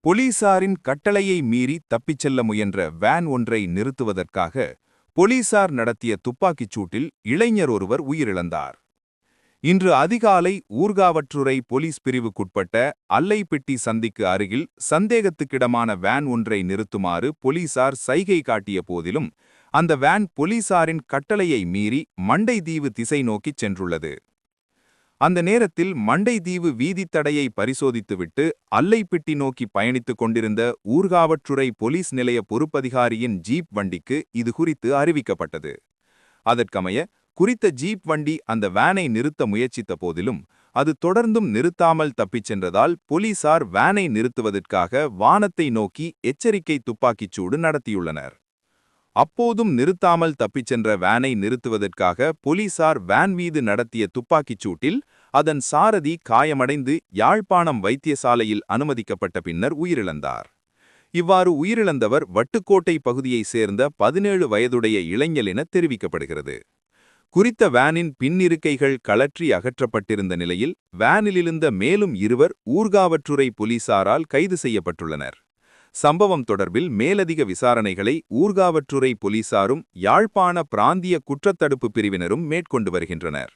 போலீசாரின் கட்டளையை மீறி தப்பிச் செல்ல முயன்ற வேன் ஒன்றை நிறுத்துவதற்காக போலீசார் நடத்திய துப்பாக்கிச் சூட்டில் இளைஞர் ஒருவர் உயிரிழந்தார். இன்று அதிகாலை ஊர்காவற்றுறை போலீஸ் பிரிவுக்குட்பட்ட அல்லைப்பிட்டி சந்திக்கு அருகில் சந்தேகத்துக்கிடமான வேன் ஒன்றை நிறுத்துமாறு போலீசார் சைகை காட்டிய போதிலும் அந்த வேன் போலீசாரின் கட்டளையை மீறி மண்டைதீவு திசை நோக்கிச் சென்றுள்ளது. அந்த நேரத்தில் மண்டைதீவு வீதித்தடையை பரிசோதித்துவிட்டு அல்லைப்பிட்டி நோக்கி பயணித்துக் கொண்டிருந்த ஊர்காவற்றுறை போலீஸ் நிலைய பொறுப்பதிகாரியின் ஜீப் வண்டிக்கு இது குறித்து அறிவிக்கப்பட்டது. அதற்கமைய குறித்த ஜீப் வண்டி அந்த வேனை நிறுத்த முயற்சித்த போதிலும் அது தொடர்ந்தும் நிறுத்தாமல் தப்பிச் சென்றதால் போலீசார் வேனை நிறுத்துவதற்காக வானத்தை நோக்கி எச்சரிக்கை துப்பாக்கிச்சூடு நடத்தியுள்ளனர். அப்போதும் நிறுத்தாமல் தப்பிச் சென்ற வேனை நிறுத்துவதற்காக போலீசார் வேன் மீது நடத்திய துப்பாக்கிச் சூட்டில் அதன் சாரதி காயமடைந்து யாழ்ப்பாணம் வைத்தியசாலையில் அனுமதிக்கப்பட்ட பின்னர் உயிரிழந்தார். இவ்வாறு உயிரிழந்தவர் வட்டுக்கோட்டை பகுதியைச் சேர்ந்த 17 வயதுடைய இளைஞர் என தெரிவிக்கப்படுகிறது. குறித்த வேனின் பின்னிருக்கைகள் கழற்றி அகற்றப்பட்டிருந்த நிலையில் வேனிலிருந்த மேலும் 2 ஊர்காவற்றுறை போலீசாரால் கைது செய்யப்பட்டுள்ளனர். சம்பவம் தொடர்பில் மேலதிக விசாரணைகளை ஊர்காவற்றுறை போலீசாரும் யாழ்ப்பாண பிராந்திய குற்றத்தடுப்பு பிரிவினரும் மேற்கொண்டு வருகின்றனர்.